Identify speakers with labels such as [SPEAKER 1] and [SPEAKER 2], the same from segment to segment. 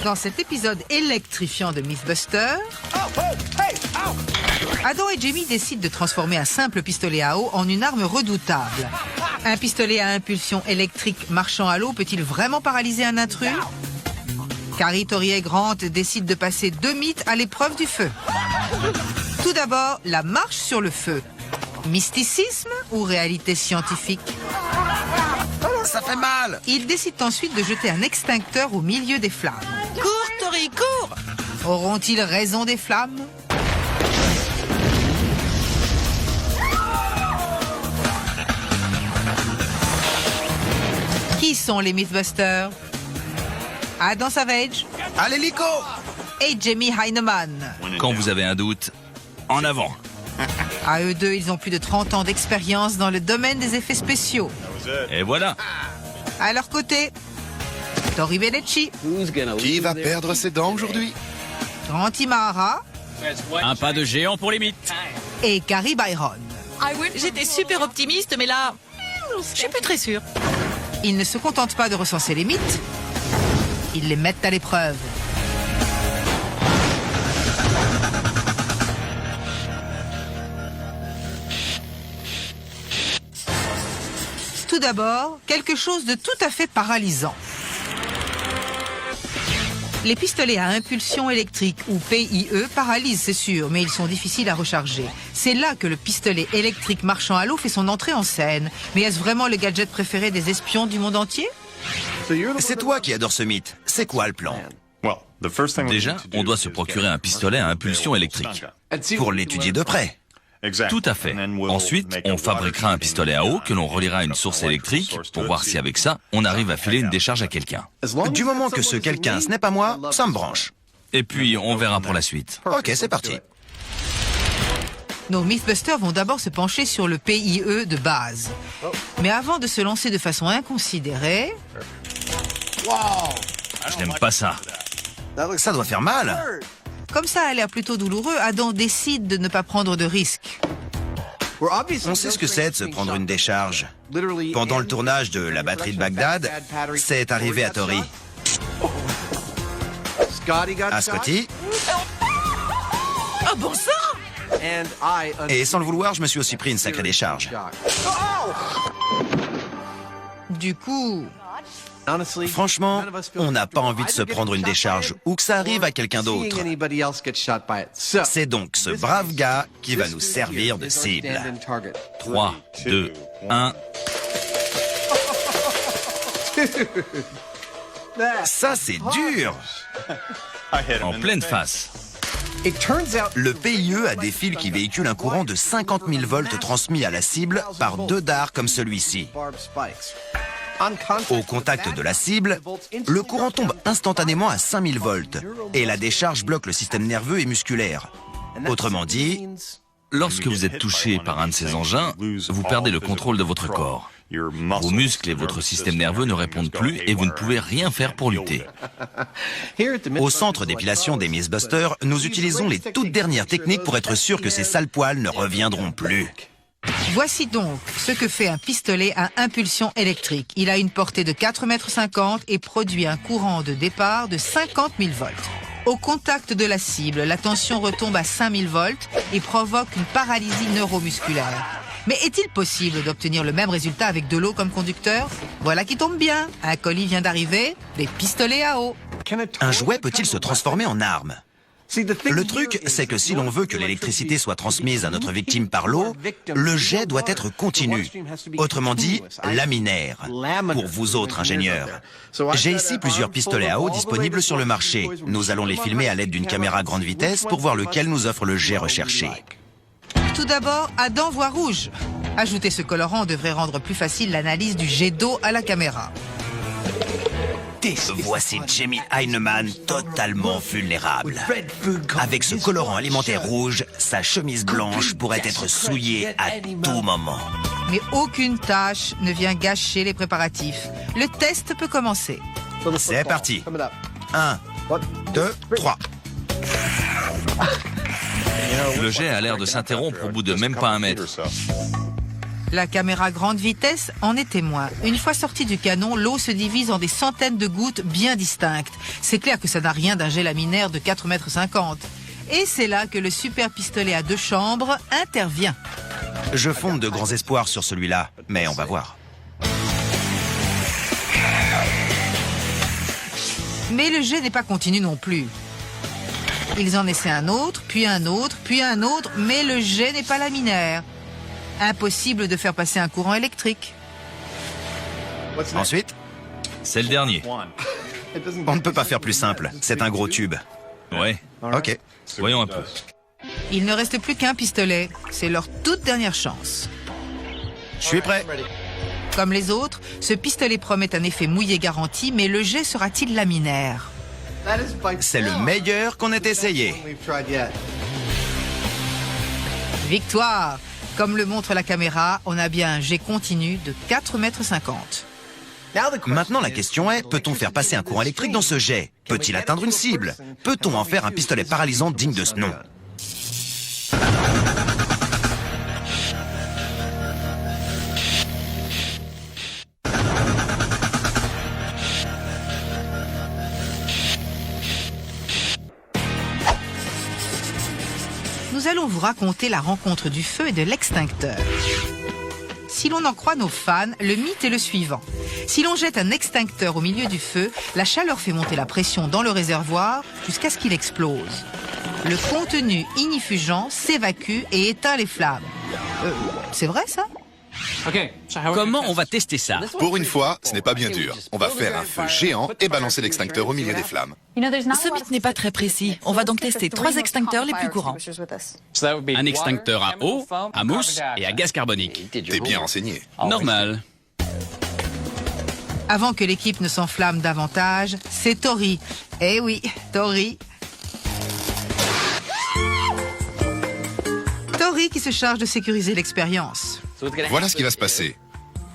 [SPEAKER 1] Dans cet épisode électrifiant de Mythbusters, Adam et Jamie décident de transformer un simple pistolet à eau en une arme redoutable. Un pistolet à impulsion électrique marchant à l'eau peut-il vraiment paralyser un intrus? Carrie, Tori et Grant décident de passer 2 mythes à l'épreuve du feu. Tout d'abord, la marche sur le feu. Mysticisme ou réalité scientifique?
[SPEAKER 2] Ça fait mal!
[SPEAKER 1] Ils décident ensuite de jeter un extincteur au milieu des flammes.
[SPEAKER 3] Cours, Tori, cours!
[SPEAKER 1] Auront-ils raison des flammes? Qui sont les Mythbusters? Adam Savage
[SPEAKER 2] À l'hélico!
[SPEAKER 1] et Jamie Heineman.
[SPEAKER 4] Quand vous avez un doute, en avant.
[SPEAKER 1] À eux deux, ils ont plus de 30 ans d'expérience dans le domaine des effets spéciaux.
[SPEAKER 4] Et voilà.
[SPEAKER 1] À leur côté, Tori Bellecci,
[SPEAKER 2] Qui va perdre ses dents aujourd'hui?
[SPEAKER 1] Grant Imahara
[SPEAKER 5] Un pas de géant pour les mythes.
[SPEAKER 1] et Carrie Byron.
[SPEAKER 3] J'étais super optimiste, mais là, je suis plus très sûre.
[SPEAKER 1] Ils ne se contentent pas de recenser les mythes, ils les mettent à l'épreuve. Tout d'abord, quelque chose de tout à fait paralysant. Les pistolets à impulsion électrique, ou PIE, paralysent, c'est sûr, mais ils sont difficiles à recharger. C'est là que le pistolet électrique marchant à l'eau fait son entrée en scène. Mais est-ce vraiment le gadget préféré des espions du monde entier?
[SPEAKER 2] C'est toi qui adore ce mythe. C'est quoi le plan?
[SPEAKER 4] Déjà, on doit se procurer un pistolet à impulsion électrique.
[SPEAKER 2] Pour l'étudier de près.
[SPEAKER 4] Tout à fait. Ensuite, on fabriquera un pistolet à eau que l'on reliera à une source électrique pour voir si avec ça, on arrive à filer une décharge à quelqu'un.
[SPEAKER 2] Du moment que ce quelqu'un, ce n'est pas moi, ça me branche.
[SPEAKER 4] Et puis, on verra pour la suite.
[SPEAKER 2] Ok, c'est parti.
[SPEAKER 1] Nos Mythbusters vont d'abord se pencher sur le PIE de base. Mais avant de se lancer de façon inconsidérée,
[SPEAKER 4] Je n'aime pas ça.
[SPEAKER 2] Ça doit faire mal.
[SPEAKER 1] comme ça a l'air plutôt douloureux, Adam décide de ne pas prendre de risques.
[SPEAKER 2] On sait ce que c'est de se prendre une décharge. Pendant le tournage de La batterie de Bagdad, c'est arrivé à Tori. À Scotty.
[SPEAKER 3] Oh bon sang!
[SPEAKER 2] Et sans le vouloir, je me suis aussi pris une sacrée décharge.
[SPEAKER 1] Du coup,
[SPEAKER 2] Franchement, on n'a pas envie de se prendre une décharge ou que ça arrive à quelqu'un d'autre. C'est donc ce brave gars qui va nous servir de cible.
[SPEAKER 4] 3, 2, 1...
[SPEAKER 2] Ça, c'est dur.
[SPEAKER 4] En pleine face.
[SPEAKER 2] Le PIE a des fils qui véhiculent un courant de 50 000 volts transmis à la cible par 2 dards comme celui-ci. Au contact de la cible, le courant tombe instantanément à 5000 volts et la décharge bloque le système nerveux et musculaire. Autrement dit,
[SPEAKER 4] Lorsque vous êtes touché par un de ces engins, vous perdez le contrôle de votre corps. Vos muscles et votre système nerveux ne répondent plus et vous ne pouvez rien faire pour lutter.
[SPEAKER 2] au centre d'épilation des Mythbusters, nous utilisons les toutes dernières techniques pour être sûr que ces sales poils ne reviendront plus.
[SPEAKER 1] voici donc ce que fait un pistolet à impulsion électrique. Il a une portée de 4,50 m et produit un courant de départ de 50 000 volts. Au contact de la cible, la tension retombe à 5000 volts et provoque une paralysie neuromusculaire. Mais est-il possible d'obtenir le même résultat avec de l'eau comme conducteur? Voilà qui tombe bien. Un colis vient d'arriver, des pistolets à eau.
[SPEAKER 2] Un jouet peut-il se transformer en arme? Le truc, c'est que si l'on veut que l'électricité soit transmise à notre victime par l'eau, le jet doit être continu. Autrement dit, laminaire. Pour vous autres ingénieurs. J'ai ici plusieurs pistolets à eau disponibles sur le marché. Nous allons les filmer à l'aide d'une caméra grande vitesse pour voir lequel nous offre le jet recherché.
[SPEAKER 1] Tout d'abord, Adam voit rouge. Ajouter ce colorant devrait rendre plus facile l'analyse du jet d'eau à la caméra.
[SPEAKER 2] Voici Jamie Heineman totalement vulnérable. Avec ce colorant alimentaire rouge, sa chemise blanche pourrait être souillée à tout moment.
[SPEAKER 1] Mais aucune tâche ne vient gâcher les préparatifs. Le test peut commencer.
[SPEAKER 2] C'est parti. 1, 2, 3.
[SPEAKER 4] Le jet a l'air de s'interrompre au bout de même pas 1 mètre.
[SPEAKER 1] La caméra grande vitesse en est témoin. Une fois sortie du canon, l'eau se divise en des centaines de gouttes bien distinctes. C'est clair que ça n'a rien d'un jet laminaire de 4,50 m. Et c'est là que le super pistolet à 2 chambres intervient.
[SPEAKER 2] Je fonde de grands espoirs sur celui-là, mais on va voir.
[SPEAKER 1] Mais le jet n'est pas continu non plus. Ils en essaient un autre, puis un autre, puis un autre, mais le jet n'est pas laminaire. Impossible de faire passer un courant électrique.
[SPEAKER 2] Ensuite,
[SPEAKER 4] C'est le dernier.
[SPEAKER 2] on ne peut pas faire plus simple. C'est un gros tube.
[SPEAKER 4] Ouais,
[SPEAKER 2] Ok.
[SPEAKER 4] voyons un peu.
[SPEAKER 1] Il ne reste plus qu'un pistolet. C'est leur toute dernière chance.
[SPEAKER 2] Je suis prêt.
[SPEAKER 1] Comme les autres, ce pistolet promet un effet mouillé garanti, mais le jet sera-t-il laminaire?
[SPEAKER 2] C'est le meilleur qu'on ait essayé.
[SPEAKER 1] Victoire! Comme le montre la caméra, on a bien un jet continu de 4,50 m.
[SPEAKER 2] Maintenant, la question est, peut-on faire passer un courant électrique dans ce jet? Peut-il atteindre une cible? Peut-on en faire un pistolet paralysant digne de ce nom?
[SPEAKER 1] Nous allons vous raconter la rencontre du feu et de l'extincteur. Si l'on en croit nos fans, le mythe est le suivant. Si l'on jette un extincteur au milieu du feu, la chaleur fait monter la pression dans le réservoir jusqu'à ce qu'il explose. Le contenu ignifugeant s'évacue et éteint les flammes. C'est vrai ça?
[SPEAKER 5] Comment on va tester ça?
[SPEAKER 6] Pour une fois, ce n'est pas bien dur. On va faire un feu géant et balancer l'extincteur au milieu des flammes.
[SPEAKER 3] Ce mythe n'est pas très précis. On va donc tester 3 extincteurs les plus courants.
[SPEAKER 5] Un extincteur à eau, à mousse et à gaz carbonique.
[SPEAKER 6] T'es bien renseigné.
[SPEAKER 5] Normal.
[SPEAKER 1] Avant que l'équipe ne s'enflamme davantage, c'est Tori. Eh oui, Tori. Tori qui se charge de sécuriser l'expérience.
[SPEAKER 6] Voilà ce qui va se passer.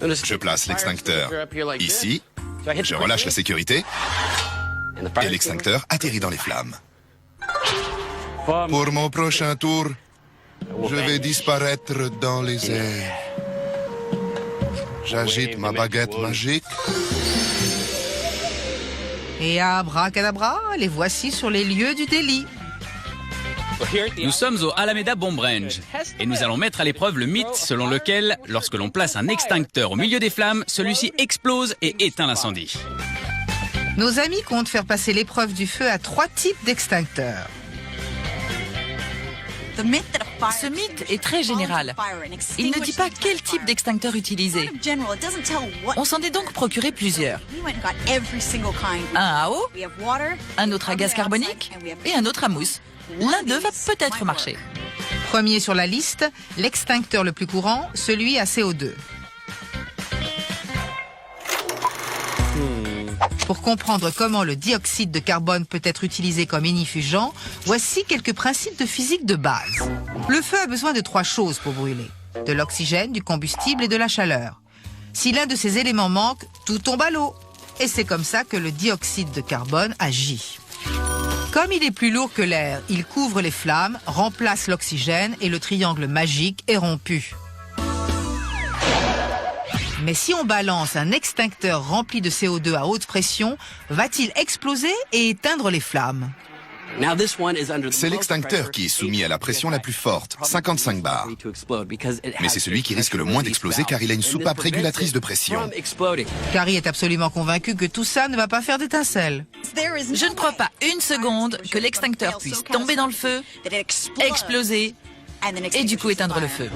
[SPEAKER 6] Je place l'extincteur ici, je relâche la sécurité et l'extincteur atterrit dans les flammes. Pour mon prochain tour, je vais disparaître dans les airs. J'agite ma baguette magique.
[SPEAKER 1] Et abracadabra, les voici sur les lieux du délit.
[SPEAKER 5] Nous sommes au Alameda Bomb Range et nous allons mettre à l'épreuve le mythe selon lequel, lorsque l'on place un extincteur au milieu des flammes, celui-ci explose et éteint l'incendie.
[SPEAKER 1] Nos amis comptent faire passer l'épreuve du feu à 3 types d'extincteurs.
[SPEAKER 3] Ce mythe est très général. Il ne dit pas quel type d'extincteur utiliser. On s'en est donc procuré plusieurs. Un à eau, un autre à gaz carbonique et un autre à mousse. L'un d'eux va peut-être marcher.
[SPEAKER 1] Premier sur la liste, l'extincteur le plus courant, celui à CO2. Pour comprendre comment le dioxyde de carbone peut être utilisé comme ignifugeant, voici quelques principes de physique de base. Le feu a besoin de 3 choses pour brûler. De l'oxygène, du combustible et de la chaleur. Si l'un de ces éléments manque, tout tombe à l'eau. Et c'est comme ça que le dioxyde de carbone agit. Comme il est plus lourd que l'air, il couvre les flammes, remplace l'oxygène et le triangle magique est rompu. Mais si on balance un extincteur rempli de CO2 à haute pression, va-t-il exploser et éteindre les flammes?
[SPEAKER 6] C'est l'extincteur qui est soumis à la pression la plus forte, 55 bars. Mais c'est celui qui risque le moins d'exploser car il a une soupape régulatrice de pression.
[SPEAKER 1] Carrie est absolument convaincu que tout ça ne va pas faire d'étincelles.
[SPEAKER 3] Je ne crois pas une seconde que l'extincteur puisse tomber dans le feu, exploser et du coup éteindre le feu.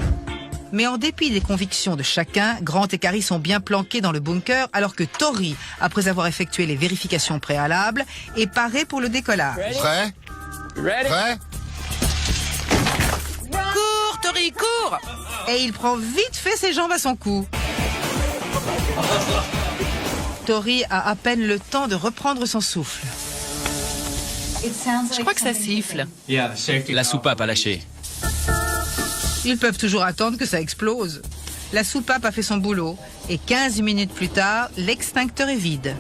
[SPEAKER 1] Mais en dépit des convictions de chacun, Grant et Carrie sont bien planqués dans le bunker alors que Tori, après avoir effectué les vérifications préalables, est paré pour le décollage.
[SPEAKER 6] Prêt? Prêt?
[SPEAKER 3] Cours, Tori, cours!
[SPEAKER 1] Et il prend vite fait ses jambes à son cou. Tori a à peine le temps de reprendre son souffle.
[SPEAKER 3] Je crois que ça siffle.
[SPEAKER 5] La soupape a lâché.
[SPEAKER 1] Ils peuvent toujours attendre que ça explose. La soupape a fait son boulot et 15 minutes plus tard, l'extincteur est vide.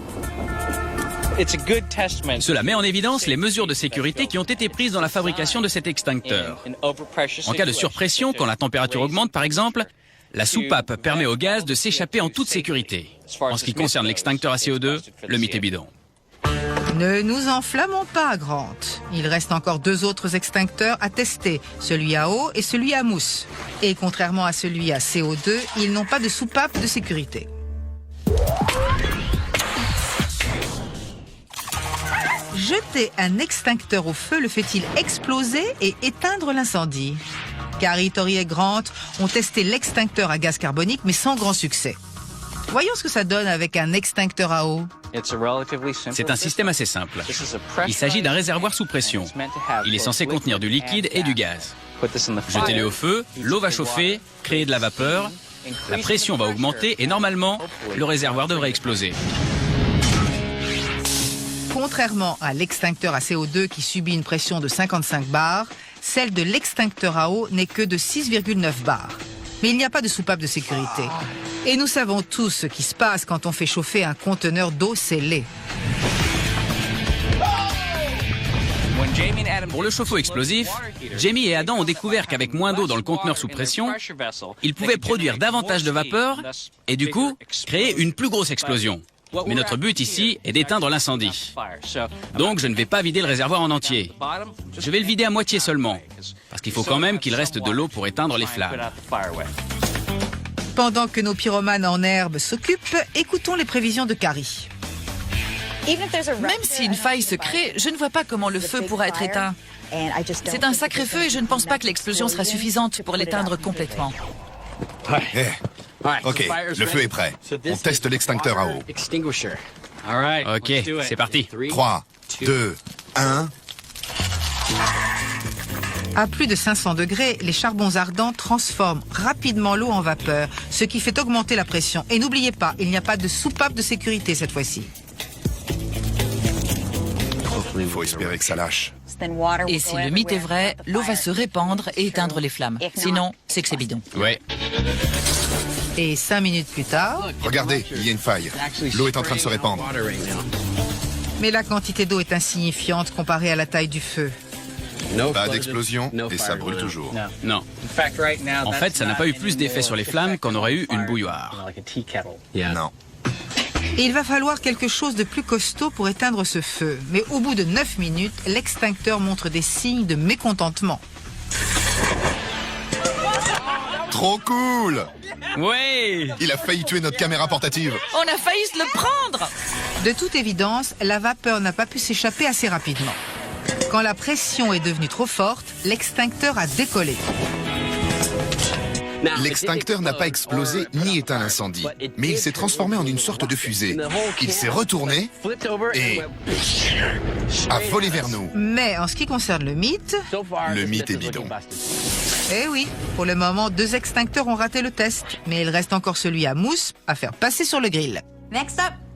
[SPEAKER 5] Cela met en évidence les mesures de sécurité qui ont été prises dans la fabrication de cet extincteur. En cas de surpression, quand la température augmente par exemple, La soupape permet au gaz de s'échapper en toute sécurité. En ce qui concerne l'extincteur à CO2, le mythe est bidon.
[SPEAKER 1] Ne nous enflammons pas, Grant. Il reste encore 2 autres extincteurs à tester, celui à eau et celui à mousse. Et contrairement à celui à CO2, ils n'ont pas de soupape de sécurité. Jeter un extincteur au feu le fait-il exploser et éteindre l'incendie? Carrie, Tori et Grant ont testé l'extincteur à gaz carbonique, mais sans grand succès. Voyons ce que ça donne avec un extincteur à eau.
[SPEAKER 5] C'est un système assez simple. Il s'agit d'un réservoir sous pression. Il est censé contenir du liquide et du gaz. Jetez-le au feu, l'eau va chauffer, créer de la vapeur, la pression va augmenter et normalement, le réservoir devrait exploser.
[SPEAKER 1] Contrairement à l'extincteur à CO2 qui subit une pression de 55 bars, celle de l'extincteur à eau n'est que de 6,9 bars. Mais il n'y a pas de soupape de sécurité. Et nous savons tous ce qui se passe quand on fait chauffer un conteneur d'eau scellée.
[SPEAKER 5] Pour le chauffe-eau explosif, Jamie et Adam ont découvert qu'avec moins d'eau dans le conteneur sous pression, ils pouvaient produire davantage de vapeur et du coup, créer une plus grosse explosion. Mais notre but ici est d'éteindre l'incendie. Donc je ne vais pas vider le réservoir en entier. Je vais le vider à moitié seulement, parce qu'il faut quand même qu'il reste de l'eau pour éteindre les flammes.
[SPEAKER 1] Pendant que nos pyromanes en herbe s'occupent, écoutons les prévisions de Carrie.
[SPEAKER 3] Même si une faille se crée, je ne vois pas comment le feu pourra être éteint. C'est un sacré feu et je ne pense pas que l'explosion sera suffisante pour l'éteindre complètement.
[SPEAKER 6] Ok, le feu est prêt. On teste l'extincteur à eau.
[SPEAKER 5] Ok, c'est parti.
[SPEAKER 6] 3, 2, 1...
[SPEAKER 1] À plus de 500 degrés, les charbons ardents transforment rapidement l'eau en vapeur, ce qui fait augmenter la pression. Et n'oubliez pas, il n'y a pas de soupape de sécurité cette fois-ci.
[SPEAKER 6] Il faut espérer que ça lâche.
[SPEAKER 3] Et si le mythe est vrai, l'eau va se répandre et éteindre les flammes. Sinon, c'est que c'est bidon.
[SPEAKER 5] Ouais.
[SPEAKER 1] Et 5 minutes plus tard...
[SPEAKER 6] Regardez, il y a une faille. L'eau est en train de se répandre.
[SPEAKER 1] Mais la quantité d'eau est insignifiante comparée à la taille du feu.
[SPEAKER 6] Pas d'explosion et ça brûle toujours.
[SPEAKER 5] Non. En fait, ça n'a pas eu plus d'effet sur les flammes qu'en aurait eu une bouilloire.
[SPEAKER 6] Non.
[SPEAKER 1] Et il va falloir quelque chose de plus costaud pour éteindre ce feu. Mais au bout de 9 minutes, l'extincteur montre des signes de mécontentement.
[SPEAKER 6] Trop cool!
[SPEAKER 5] Ouais!
[SPEAKER 6] Il a failli tuer notre caméra portative.
[SPEAKER 3] On a failli se le prendre!
[SPEAKER 1] De toute évidence, la vapeur n'a pas pu s'échapper assez rapidement. Quand la pression est devenue trop forte, l'extincteur a décollé.
[SPEAKER 6] L'extincteur n'a pas explosé ni éteint l'incendie, mais il s'est transformé en une sorte de fusée. Il s'est retourné et a volé vers nous.
[SPEAKER 1] Mais en ce qui concerne le mythe
[SPEAKER 6] est bidon.
[SPEAKER 1] Eh oui, pour le moment, 2 extincteurs ont raté le test. Mais il reste encore celui à mousse à faire passer sur le grill.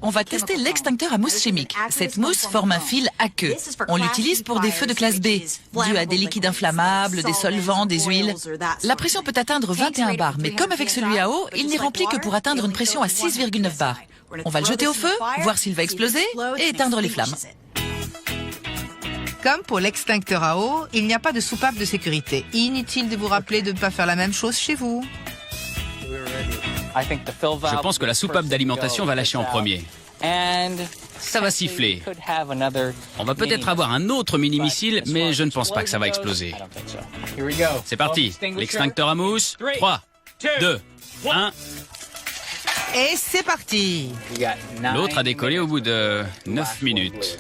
[SPEAKER 3] On va tester l'extincteur à mousse chimique. Cette mousse forme un fil aqueux. On l'utilise pour des feux de classe B, dû à des liquides inflammables, des solvants, des huiles. La pression peut atteindre 21 bars, mais comme avec celui à eau, il n'est rempli que pour atteindre une pression à 6,9 bars. On va le jeter au feu, voir s'il va exploser et éteindre les flammes.
[SPEAKER 1] Comme pour l'extincteur à eau, il n'y a pas de soupape de sécurité. Inutile de vous rappeler de ne pas faire la même chose chez vous.
[SPEAKER 5] Je pense que la soupape d'alimentation va lâcher en premier. Ça va siffler. On va peut-être avoir un autre mini-missile, mais je ne pense pas que ça va exploser. C'est parti. L'extincteur à mousse. 3, 2, 1.
[SPEAKER 1] Et c'est parti.
[SPEAKER 5] L'autre a décollé au bout de 9 minutes.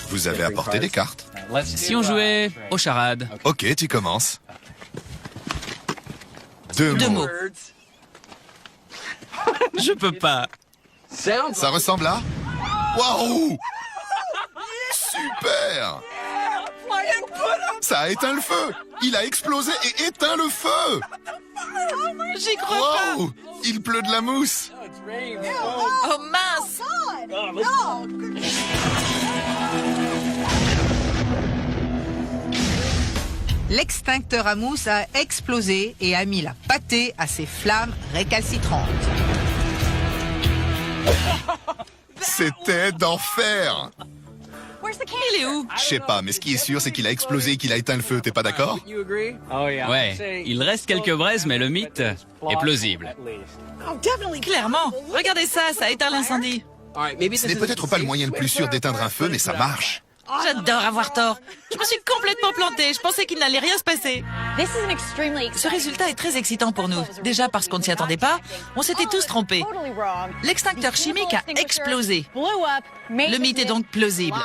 [SPEAKER 6] Vous avez apporté des cartes.
[SPEAKER 5] Si on jouait aux charades.
[SPEAKER 6] Ok, tu commences. 2 mots.
[SPEAKER 5] Je peux pas.
[SPEAKER 6] Ça ressemble à... Waouh! Super! Ça a éteint le feu! Il a explosé et éteint le feu!
[SPEAKER 3] J'y crois pas!
[SPEAKER 6] Waouh! Il pleut de la mousse!
[SPEAKER 3] Oh mince!
[SPEAKER 1] L'extincteur à mousse a explosé et a mis la pâtée à ses flammes récalcitrantes.
[SPEAKER 6] C'était d'enfer!
[SPEAKER 3] Il est où?
[SPEAKER 6] Je sais pas, mais ce qui est sûr, c'est qu'il a explosé et qu'il a éteint le feu, t'es pas d'accord?
[SPEAKER 5] Ouais, il reste quelques braises, mais le mythe est plausible.
[SPEAKER 3] Clairement. Regardez ça, ça a éteint l'incendie.
[SPEAKER 6] Ce n'est peut-être pas le moyen le plus sûr d'éteindre un feu, mais ça marche.
[SPEAKER 3] J'adore avoir tort. Je me suis complètement plantée. Je pensais qu'il n'allait rien se passer. Ce résultat est très excitant pour nous. Déjà parce qu'on ne s'y attendait pas, on s'était tous trompés. L'extincteur chimique a explosé. Le mythe est donc plausible.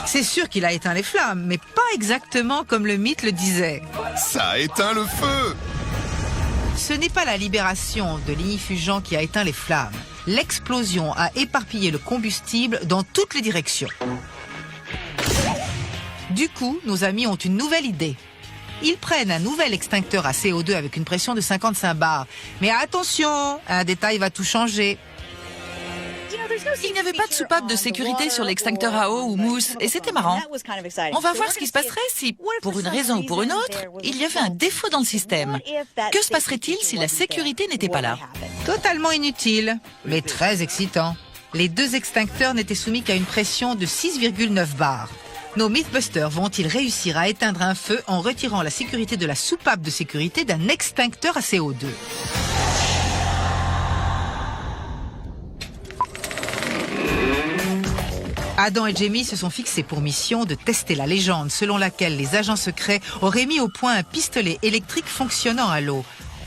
[SPEAKER 1] C'est sûr qu'il a éteint les flammes, mais pas exactement comme le mythe le disait.
[SPEAKER 6] Ça a éteint le feu!
[SPEAKER 1] Ce n'est pas la libération de l'inifugent qui a éteint les flammes. L'explosion a éparpillé le combustible dans toutes les directions. Du coup, nos amis ont une nouvelle idée. Ils prennent un nouvel extincteur à CO2 avec une pression de 55 bars. Mais attention, un détail va tout changer.
[SPEAKER 3] Il n'y avait pas de soupape de sécurité sur l'extincteur à eau ou mousse, et c'était marrant. On va voir ce qui se passerait si, pour une raison ou pour une autre, il y avait un défaut dans le système. Que se passerait-il si la sécurité n'était pas là?
[SPEAKER 1] Totalement inutile, mais très excitant. Les deux extincteurs n'étaient soumis qu'à une pression de 6,9 bars. Nos Mythbusters vont-ils réussir à éteindre un feu en retirant la sécurité de la soupape de sécurité d'un extincteur à CO2? Adam et Jamie se sont fixés pour mission de tester la légende selon laquelle les agents secrets auraient mis au point un pistolet électrique fonctionnant à l'eau.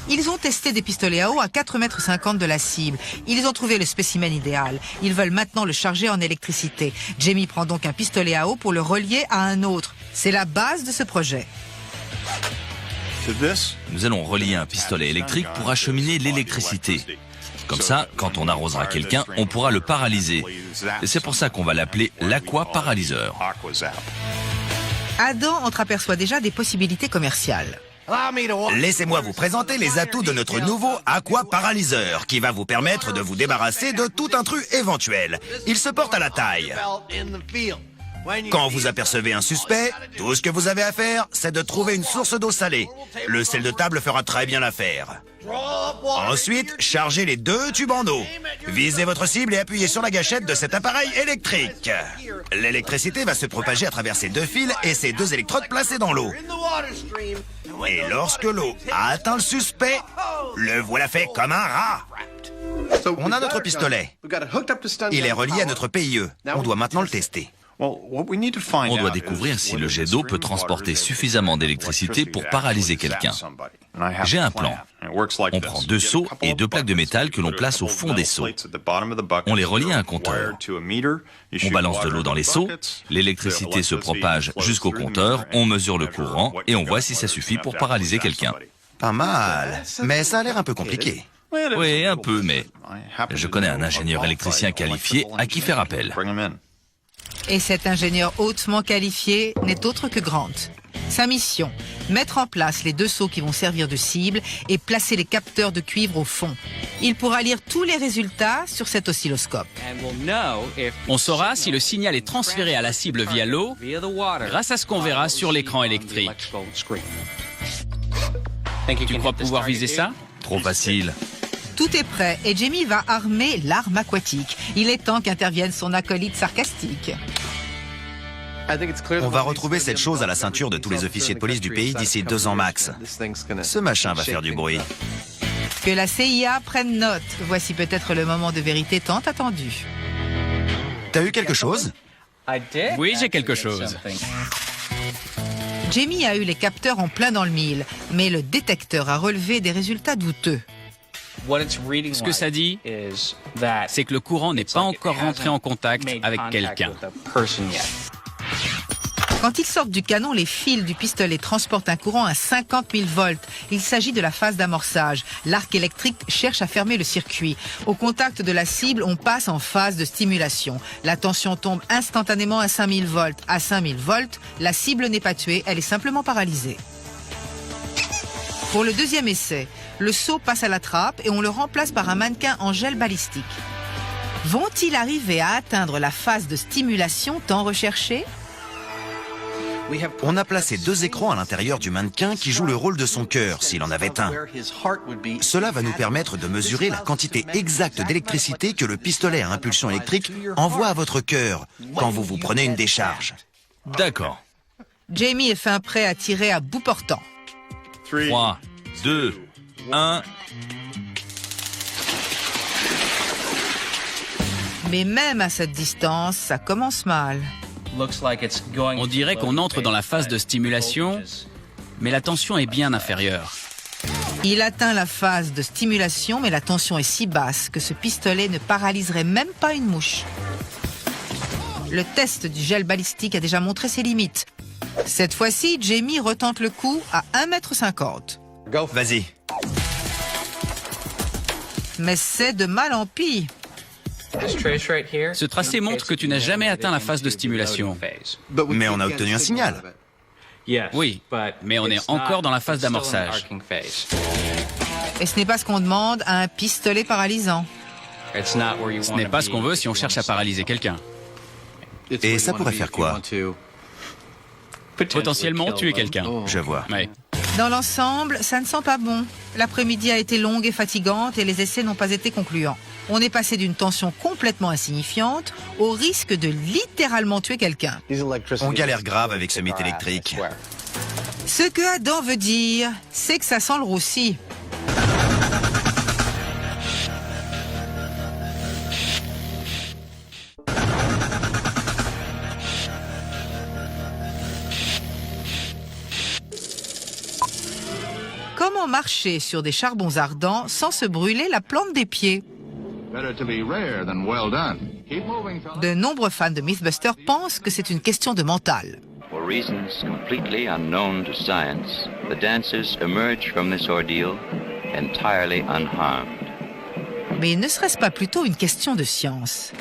[SPEAKER 1] Ils ont testé des pistolets à eau à 4,50 m de la cible. Ils ont trouvé le spécimen idéal. Ils veulent maintenant le charger en électricité. Jamie prend donc un pistolet à eau pour le relier à un autre. C'est la base de ce projet.
[SPEAKER 4] Nous allons relier un pistolet électrique pour acheminer l'électricité. Comme ça, quand on arrosera quelqu'un, on pourra le paralyser. Et c'est pour ça qu'on va l'appeler l'aquaparalyseur.
[SPEAKER 1] Adam entreaperçoit déjà des possibilités commerciales.
[SPEAKER 2] Laissez-moi vous présenter les atouts de notre nouveau aquaparalyseur qui va vous permettre de vous débarrasser de tout intrus éventuel. Il se porte à la taille. Quand vous apercevez un suspect, tout ce que vous avez à faire, c'est de trouver une source d'eau salée. Le sel de table fera très bien l'affaire. Ensuite, chargez les deux tubes en eau. Visez votre cible et appuyez sur la gâchette de cet appareil électrique. L'électricité va se propager à travers ces deux fils et ces deux électrodes placées dans l'eau. Et lorsque l'eau a atteint le suspect, le voilà fait comme un rat. On a notre pistolet. Il est relié à notre PIE. On doit maintenant le tester.
[SPEAKER 4] On doit découvrir si le jet d'eau peut transporter suffisamment d'électricité pour paralyser quelqu'un. J'ai un plan. On prend deux seaux et deux plaques de métal que l'on place au fond des seaux. On les relie à un compteur. On balance de l'eau dans les seaux, l'électricité se propage jusqu'au compteur, on mesure le courant et on voit si ça suffit pour paralyser quelqu'un.
[SPEAKER 2] Pas mal, mais ça a l'air un peu compliqué.
[SPEAKER 4] Oui, un peu, mais je connais un ingénieur électricien qualifié à qui faire appel.
[SPEAKER 1] Et cet ingénieur hautement qualifié n'est autre que Grant. Sa mission, mettre en place les deux seaux qui vont servir de cible et placer les capteurs de cuivre au fond. Il pourra lire tous les résultats sur cet oscilloscope.
[SPEAKER 5] On saura si le signal est transféré à la cible via l'eau grâce à ce qu'on verra sur l'écran électrique. Tu crois pouvoir viser ça?
[SPEAKER 4] Trop facile.
[SPEAKER 1] Tout est prêt et Jamie va armer l'arme aquatique. Il est temps qu'intervienne son acolyte sarcastique.
[SPEAKER 2] On va retrouver cette chose à la ceinture de tous les officiers de police du pays d'ici 2 ans max. Ce machin va faire du bruit.
[SPEAKER 1] Que la CIA prenne note. Voici peut-être le moment de vérité tant attendu.
[SPEAKER 2] T'as eu quelque chose?
[SPEAKER 5] Oui, j'ai quelque chose.
[SPEAKER 1] Jamie a eu les capteurs en plein dans le mille, mais le détecteur a relevé des résultats douteux.
[SPEAKER 5] Ce que ça dit, c'est que le courant n'est pas encore rentré en contact avec quelqu'un.
[SPEAKER 1] Quand ils sortent du canon, les fils du pistolet transportent un courant à 50 000 volts. Il s'agit de la phase d'amorçage. L'arc électrique cherche à fermer le circuit. Au contact de la cible, on passe en phase de stimulation. La tension tombe instantanément à 5 000 volts. À 5 000 volts, la cible n'est pas tuée, elle est simplement paralysée. Pour le deuxième essai, le seau passe à la trappe et on le remplace par un mannequin en gel balistique. Vont-ils arriver à atteindre la phase de stimulation tant recherchée ?
[SPEAKER 2] On a placé 2 écrans à l'intérieur du mannequin qui jouent le rôle de son cœur, s'il en avait un. Cela va nous permettre de mesurer la quantité exacte d'électricité que le pistolet à impulsion électrique envoie à votre cœur quand vous prenez une décharge.
[SPEAKER 4] D'accord.
[SPEAKER 1] Jamie est fin prêt à tirer à bout portant.
[SPEAKER 4] 3, 2, 1...
[SPEAKER 1] Mais même à cette distance, ça commence mal.
[SPEAKER 5] On dirait qu'on entre dans la phase de stimulation, mais la tension est bien inférieure.
[SPEAKER 1] Il atteint la phase de stimulation, mais la tension est si basse que ce pistolet ne paralyserait même pas une mouche. Le test du gel balistique a déjà montré ses limites. Cette fois-ci, Jamie retente le coup à 1,50 m.
[SPEAKER 2] Vas-y.
[SPEAKER 1] Mais c'est de mal en pis.
[SPEAKER 5] Ce tracé montre que tu n'as jamais atteint la phase de stimulation.
[SPEAKER 2] Mais on a obtenu un signal.
[SPEAKER 5] Oui, mais on est encore dans la phase d'amorçage.
[SPEAKER 1] Et ce n'est pas ce qu'on demande à un pistolet paralysant.
[SPEAKER 5] Ce n'est pas ce qu'on veut si on cherche à paralyser quelqu'un.
[SPEAKER 2] Et ça pourrait faire quoi?
[SPEAKER 5] Potentiellement tuer quelqu'un.
[SPEAKER 2] Je vois.
[SPEAKER 5] Ouais.
[SPEAKER 1] Dans l'ensemble, ça ne sent pas bon. L'après-midi a été longue et fatigante et les essais n'ont pas été concluants. On est passé d'une tension complètement insignifiante au risque de littéralement tuer quelqu'un.
[SPEAKER 2] On galère grave avec ce mythe électrique.
[SPEAKER 1] Ce que Adam veut dire, c'est que ça sent le roussi. Comment marcher sur des charbons ardents sans se brûler la plante des pieds? De nombreux fans de Mythbusters pensent que c'est une question de mental.
[SPEAKER 7] For reasons completely unknown to science, the dancers emerge from this ordeal entirely unharmed.
[SPEAKER 1] Mais ne serait-ce pas plutôt une question de science?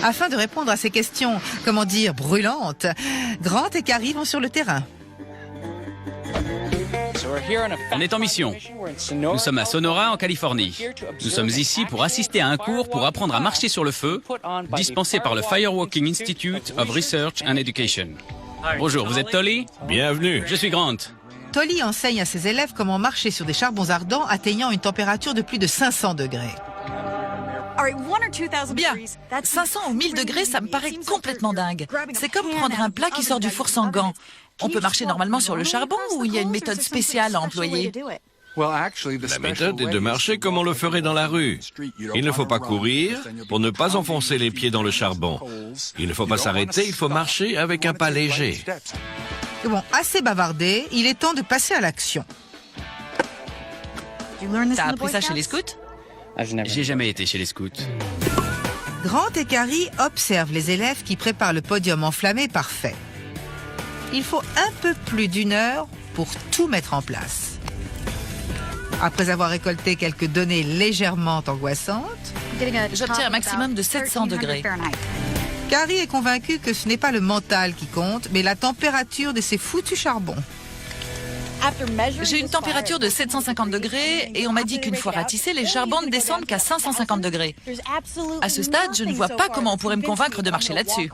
[SPEAKER 1] Afin de répondre à ces questions, comment dire, brûlantes, Grant et Carrie vont sur le terrain.
[SPEAKER 5] On est en mission. Nous sommes à Sonora, en Californie. Nous sommes ici pour assister à un cours pour apprendre à marcher sur le feu, dispensé par le Firewalking Institute of Research and Education. Bonjour, vous êtes Tolly?
[SPEAKER 4] Bienvenue.
[SPEAKER 5] Je suis Grant.
[SPEAKER 1] Tolly enseigne à ses élèves comment marcher sur des charbons ardents atteignant une température de plus de 500 degrés.
[SPEAKER 3] Bien, 500 ou 1000 degrés, ça me paraît complètement dingue. C'est comme prendre un plat qui sort du four sans gants. On peut marcher normalement sur le charbon ou il y a une méthode spéciale à employer?
[SPEAKER 8] La méthode est de marcher comme on le ferait dans la rue. Il ne faut pas courir pour ne pas enfoncer les pieds dans le charbon. Il ne faut pas s'arrêter, il faut marcher avec un pas léger.
[SPEAKER 1] Bon, assez bavardé, il est temps de passer à l'action.
[SPEAKER 3] T'as appris ça chez les scouts?
[SPEAKER 5] J'ai jamais été chez les scouts.
[SPEAKER 1] Grant et Carrie observent les élèves qui préparent le podium enflammé parfait. Il faut un peu plus d'1 heure pour tout mettre en place. Après avoir récolté quelques données légèrement angoissantes,
[SPEAKER 3] J'obtiens un maximum de 700 degrés.
[SPEAKER 1] Carrie est convaincue que ce n'est pas le mental qui compte, mais la température de ces foutus charbons.
[SPEAKER 3] J'ai une température de 750 degrés et on m'a dit qu'une fois ratissés, les charbons ne descendent qu'à 550 degrés. À ce stade, je ne vois pas comment on pourrait me convaincre de marcher là-dessus.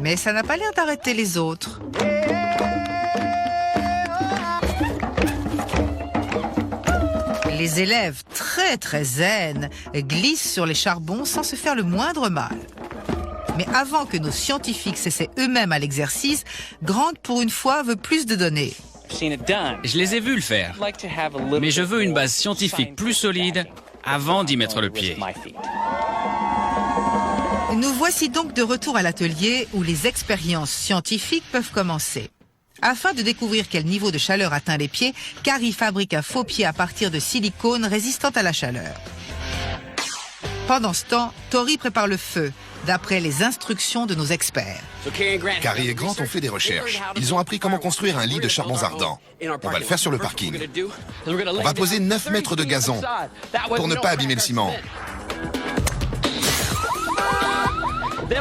[SPEAKER 1] Mais ça n'a pas l'air d'arrêter les autres. Les élèves, très zen, glissent sur les charbons sans se faire le moindre mal. Mais avant que nos scientifiques s'essaient eux-mêmes à l'exercice, Grant, pour une fois, veut plus de données.
[SPEAKER 5] Je les ai vus le faire, mais je veux une base scientifique plus solide avant d'y mettre le pied.
[SPEAKER 1] Nous voici donc de retour à l'atelier où les expériences scientifiques peuvent commencer. Afin de découvrir quel niveau de chaleur atteint les pieds, Carrie fabrique un faux pied à partir de silicone résistant à la chaleur. Pendant ce temps, Tori prépare le feu, d'après les instructions de nos experts.
[SPEAKER 6] Carrie et Grant ont fait des recherches. Ils ont appris comment construire un lit de charbons ardents. On va le faire sur le parking. On va poser 9 mètres de gazon pour ne pas abîmer le ciment.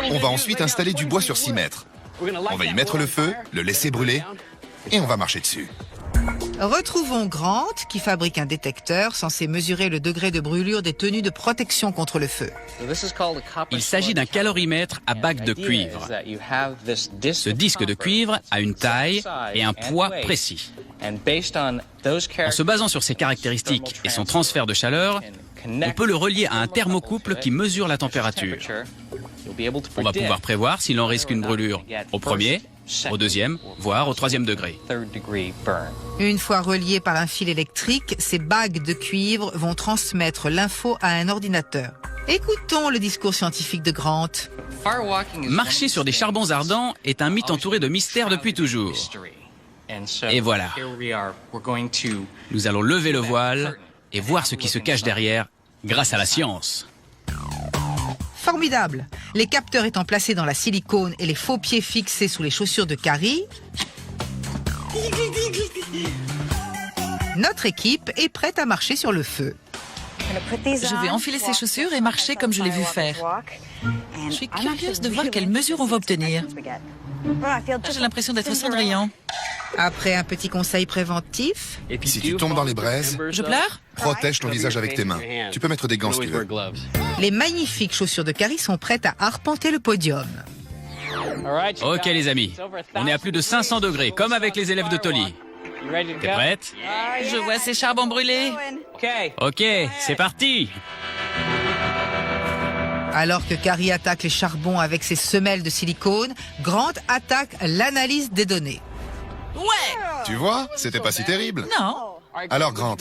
[SPEAKER 6] On va ensuite installer du bois sur 6 mètres. On va y mettre le feu, le laisser brûler et on va marcher dessus.
[SPEAKER 1] Retrouvons Grant qui fabrique un détecteur censé mesurer le degré de brûlure des tenues de protection contre le feu.
[SPEAKER 5] Il s'agit d'un calorimètre à bague de cuivre. Ce disque de cuivre a une taille et un poids précis. En se basant sur ses caractéristiques et son transfert de chaleur, on peut le relier à un thermocouple qui mesure la température. On va pouvoir prévoir s'il en risque une brûlure au premier, au deuxième, voire au troisième degré.
[SPEAKER 1] Une fois reliées par un fil électrique, ces bagues de cuivre vont transmettre l'info à un ordinateur. Écoutons le discours scientifique de Grant.
[SPEAKER 5] Marcher sur des charbons ardents est un mythe entouré de mystères depuis toujours. Et voilà. Nous allons lever le voile et voir ce qui se cache derrière grâce à la science.
[SPEAKER 1] Formidable! Les capteurs étant placés dans la silicone et les faux pieds fixés sous les chaussures de Carrie, notre équipe est prête à marcher sur le feu.
[SPEAKER 3] Je vais enfiler ces chaussures et marcher comme je l'ai vu faire. Je suis curieuse de voir quelle mesure on va obtenir. J'ai l'impression d'être Cendrillon.
[SPEAKER 1] Après un petit conseil préventif,
[SPEAKER 6] Si tu tombes dans les braises,
[SPEAKER 3] Je pleure?
[SPEAKER 6] protège ton visage avec tes mains. Tu peux mettre des gants si tu veux.
[SPEAKER 1] les magnifiques chaussures de Carrie sont prêtes à arpenter le podium.
[SPEAKER 5] Ok les amis, on est à plus de 500 degrés, comme avec les élèves de Tolly. T'es prête?
[SPEAKER 3] Je vois ces charbons brûlés.
[SPEAKER 5] Ok, c'est parti!
[SPEAKER 1] Alors que Carrie attaque les charbons avec ses semelles de silicone, Grant attaque l'analyse des données.
[SPEAKER 3] Ouais!
[SPEAKER 6] Tu vois, c'était pas si terrible.
[SPEAKER 3] Non.
[SPEAKER 6] Alors Grant,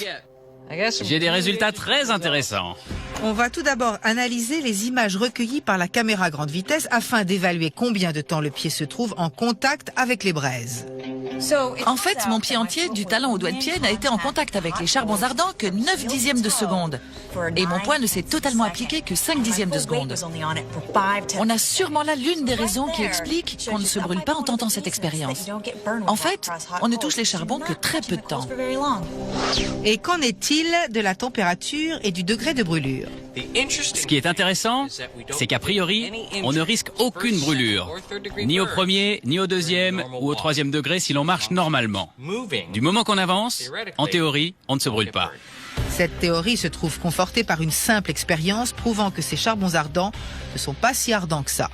[SPEAKER 5] J'ai des résultats très intéressants.
[SPEAKER 1] On va tout d'abord analyser les images recueillies par la caméra grande vitesse afin d'évaluer combien de temps le pied se trouve en contact avec les braises.
[SPEAKER 3] En fait, mon pied entier, du talon au doigt de pied, n'a été en contact avec les charbons ardents que 9 dixièmes de seconde. Et mon poids ne s'est totalement appliqué que 5 dixièmes de seconde. On a sûrement là l'une des raisons qui explique qu'on ne se brûle pas en tentant cette expérience. En fait, on ne touche les charbons que très peu de temps.
[SPEAKER 1] Et qu'en est-il de la température et du degré de brûlure?
[SPEAKER 5] Ce qui est intéressant, c'est qu'a priori, on ne risque aucune brûlure, ni au premier, ni au deuxième ou au troisième degré si l'on marche normalement. Du moment qu'on avance, en théorie, on ne se brûle pas.
[SPEAKER 1] Cette théorie se trouve confortée par une simple expérience prouvant que ces charbons ardents ne sont pas si ardents que ça.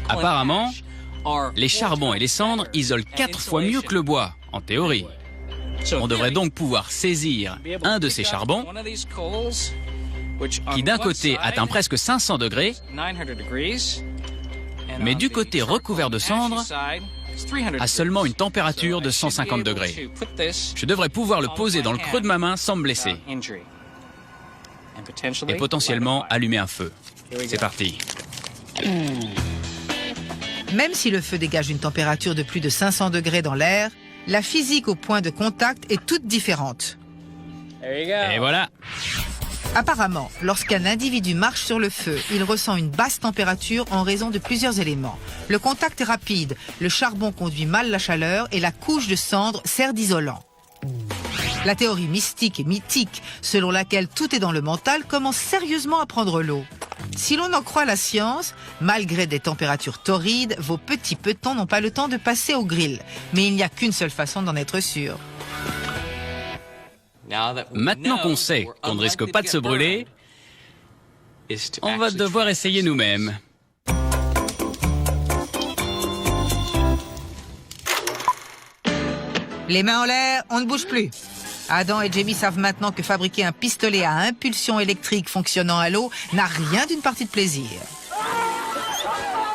[SPEAKER 5] Apparemment, les charbons et les cendres isolent 4 fois mieux que le bois, en théorie. On devrait donc pouvoir saisir un de ces charbons qui d'un côté atteint presque 500 degrés, mais du côté recouvert de cendres a seulement une température de 150 degrés. Je devrais pouvoir le poser dans le creux de ma main sans me blesser. Et potentiellement allumer un feu. C'est parti.
[SPEAKER 1] Même si le feu dégage une température de plus de 500 degrés dans l'air, la physique au point de contact est toute différente.
[SPEAKER 5] Et voilà.
[SPEAKER 1] Apparemment, lorsqu'un individu marche sur le feu, il ressent une basse température en raison de plusieurs éléments. Le contact est rapide, le charbon conduit mal la chaleur et la couche de cendre sert d'isolant. La théorie mystique et mythique, selon laquelle tout est dans le mental, commence sérieusement à prendre l'eau. Si l'on en croit la science, malgré des températures torrides, vos petits petons n'ont pas le temps de passer au grill. Mais il n'y a qu'une seule façon d'en être sûr.
[SPEAKER 5] Maintenant qu'on sait qu'on ne risque pas de se brûler, on va devoir essayer nous-mêmes.
[SPEAKER 1] Les mains en l'air, on ne bouge plus. Adam et Jamie savent maintenant que fabriquer un pistolet à impulsion électrique fonctionnant à l'eau n'a rien d'une partie de plaisir.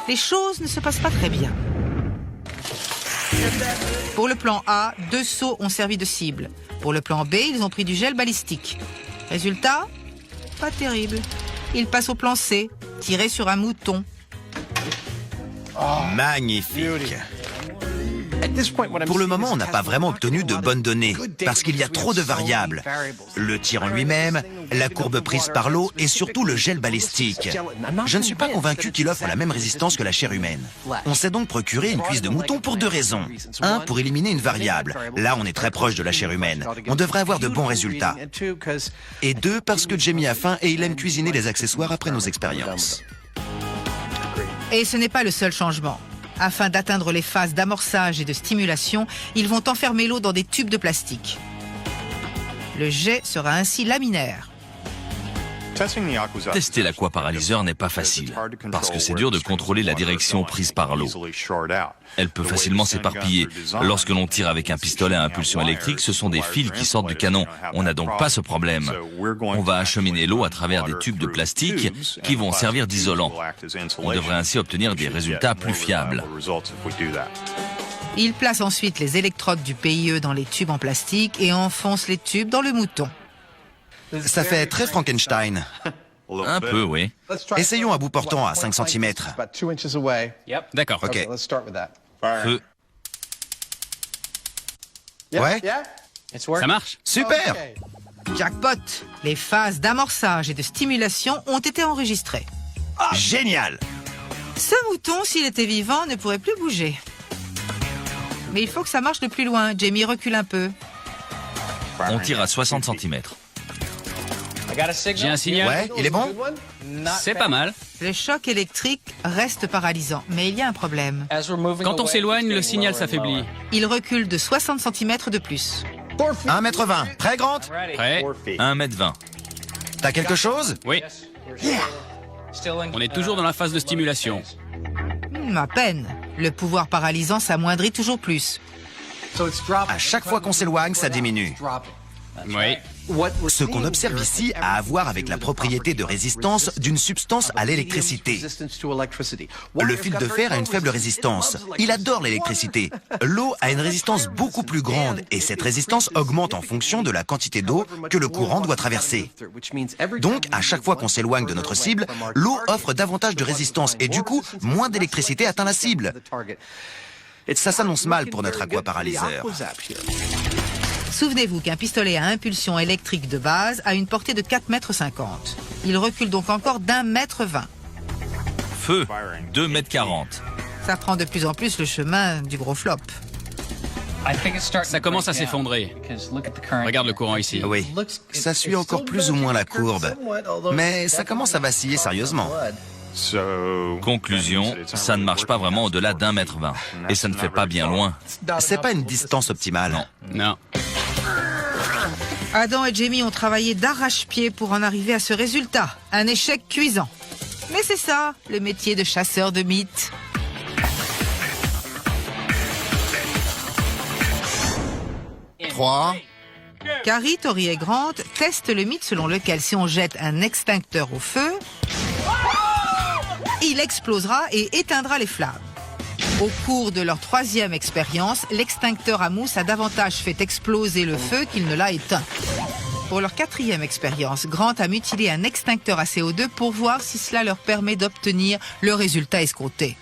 [SPEAKER 1] Les choses ne se passent pas très bien. Pour le plan A, 2 seaux ont servi de cible. Pour le plan B, ils ont pris du gel balistique. Résultat, pas terrible. Ils passent au plan C, tiré sur un mouton.
[SPEAKER 2] Magnifique. Pour le moment, on n'a pas vraiment obtenu de bonnes données, parce qu'il y a trop de variables. Le tir en lui-même, la courbe prise par l'eau et surtout le gel balistique. Je ne suis pas convaincu qu'il offre la même résistance que la chair humaine. On s'est donc procuré une cuisse de mouton pour 2 raisons. 1, pour éliminer une variable. Là, on est très proche de la chair humaine. On devrait avoir de bons résultats. Et 2, parce que Jamie a faim et il aime cuisiner les accessoires après nos expériences.
[SPEAKER 1] Et ce n'est pas le seul changement. Afin d'atteindre les phases d'amorçage et de stimulation, ils vont enfermer l'eau dans des tubes de plastique. Le jet sera ainsi laminaire.
[SPEAKER 4] Tester l'aquaparalyseur n'est pas facile, parce que c'est dur de contrôler la direction prise par l'eau. Elle peut facilement s'éparpiller. Lorsque l'on tire avec un pistolet à impulsion électrique, ce sont des fils qui sortent du canon. On n'a donc pas ce problème. On va acheminer l'eau à travers des tubes de plastique qui vont servir d'isolant. On devrait ainsi obtenir des résultats plus fiables.
[SPEAKER 1] Il place ensuite les électrodes du PIE dans les tubes en plastique et enfonce les tubes dans le mouton.
[SPEAKER 2] Ça fait très Frankenstein.
[SPEAKER 4] Un peu, oui.
[SPEAKER 2] Essayons à bout portant à 5 cm.
[SPEAKER 5] D'accord.
[SPEAKER 2] Ok.
[SPEAKER 4] Feu.
[SPEAKER 2] Ouais,
[SPEAKER 5] Ça marche?
[SPEAKER 2] super.
[SPEAKER 1] Jackpot! Les phases d'amorçage et de stimulation ont été enregistrées.
[SPEAKER 2] Génial.
[SPEAKER 1] Ce mouton, s'il était vivant, ne pourrait plus bouger. Mais il faut que ça marche de plus loin. Jamie recule un peu.
[SPEAKER 4] On tire à 60 cm.
[SPEAKER 5] J'ai un signal.
[SPEAKER 2] Ouais, il est bon?
[SPEAKER 5] C'est pas mal.
[SPEAKER 1] Le choc électrique reste paralysant, mais il y a un problème.
[SPEAKER 5] Quand on s'éloigne, le signal s'affaiblit.
[SPEAKER 1] Il recule de 60 cm de plus.
[SPEAKER 2] 1,20 m. Prêt, Grant?
[SPEAKER 5] Prêt?
[SPEAKER 4] 1,20 m.
[SPEAKER 2] T'as quelque chose?
[SPEAKER 5] Oui. On est toujours dans la phase de stimulation.
[SPEAKER 1] À peine. Le pouvoir paralysant s'amoindrit toujours plus.
[SPEAKER 2] À chaque fois qu'on s'éloigne, ça diminue.
[SPEAKER 5] Oui.
[SPEAKER 2] Ce qu'on observe ici a à voir avec la propriété de résistance d'une substance à l'électricité. Le fil de fer a une faible résistance. Il adore l'électricité. L'eau a une résistance beaucoup plus grande et cette résistance augmente en fonction de la quantité d'eau que le courant doit traverser. Donc, à chaque fois qu'on s'éloigne de notre cible, l'eau offre davantage de résistance et du coup, moins d'électricité atteint la cible. Ça s'annonce mal pour notre aquaparalyseur.
[SPEAKER 1] Souvenez-vous qu'un pistolet à impulsion électrique de base a une portée de 4,50 m. Il recule donc encore d'1,20 m.
[SPEAKER 4] Feu, 2,40 m.
[SPEAKER 1] Ça prend de plus en plus le chemin du gros flop.
[SPEAKER 5] Ça commence à s'effondrer. Regarde le courant ici.
[SPEAKER 2] Oui, ça suit encore plus ou moins la courbe. Mais ça commence à vaciller sérieusement.
[SPEAKER 4] Conclusion, ça ne marche pas vraiment au-delà d'1,20 m. Et ça ne fait pas bien loin.
[SPEAKER 2] C'est pas une distance optimale.
[SPEAKER 5] Non.
[SPEAKER 1] Adam et Jamie ont travaillé d'arrache-pied pour en arriver à ce résultat. Un échec cuisant. Mais c'est ça, le métier de chasseur de mythes.
[SPEAKER 6] Trois.
[SPEAKER 1] Carrie, Tori et Grant testent le mythe selon lequel si on jette un extincteur au feu, il explosera et éteindra les flammes. Au cours de leur troisième expérience, l'extincteur à mousse a davantage fait exploser le feu qu'il ne l'a éteint. Pour leur quatrième expérience, Grant a mutilé un extincteur à CO2 pour voir si cela leur permet d'obtenir le résultat escompté.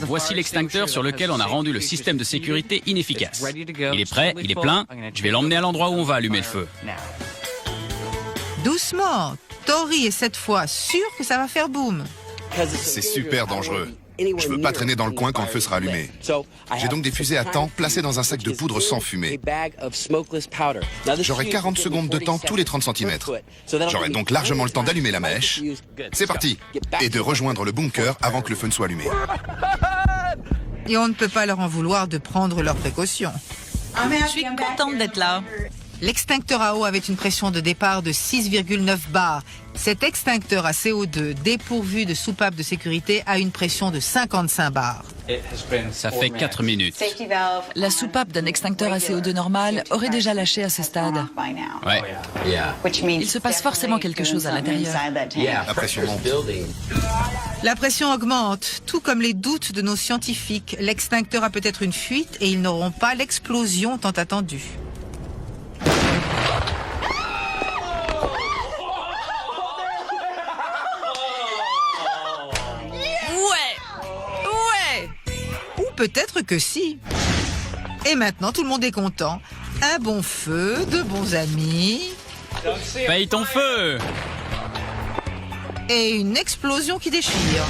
[SPEAKER 5] Voici l'extincteur sur lequel on a rendu le système de sécurité inefficace. Il est prêt, il est plein. Je vais l'emmener à l'endroit où on va allumer le feu.
[SPEAKER 1] Doucement, Tori est cette fois sûre que ça va faire boum.
[SPEAKER 6] C'est super dangereux. Je veux pas traîner dans le coin quand le feu sera allumé. J'ai donc des fusées à temps placées dans un sac de poudre sans fumée. J'aurai 40 secondes de temps tous les 30 cm. J'aurai donc largement le temps d'allumer la mèche. C'est parti. Et de rejoindre le bunker avant que le feu ne soit allumé.
[SPEAKER 1] Et on ne peut pas leur en vouloir de prendre leurs précautions.
[SPEAKER 3] Je suis contente d'être là.
[SPEAKER 1] L'extincteur à eau avait une pression de départ de 6,9 bars. Cet extincteur à CO2 dépourvu de soupape de sécurité a une pression de 55 bars.
[SPEAKER 5] Ça fait 4 minutes.
[SPEAKER 3] La soupape d'un extincteur à CO2 normal aurait déjà lâché à ce stade.
[SPEAKER 5] Ouais.
[SPEAKER 3] Il se passe forcément quelque chose à l'intérieur.
[SPEAKER 6] La pression monte.
[SPEAKER 1] La pression augmente, tout comme les doutes de nos scientifiques. L'extincteur a peut-être une fuite et ils n'auront pas l'explosion tant attendue. Peut-être que si. Et maintenant, tout le monde est content. Un bon feu, de bons amis.
[SPEAKER 5] Paye ton feu!
[SPEAKER 1] Et une explosion qui déchire.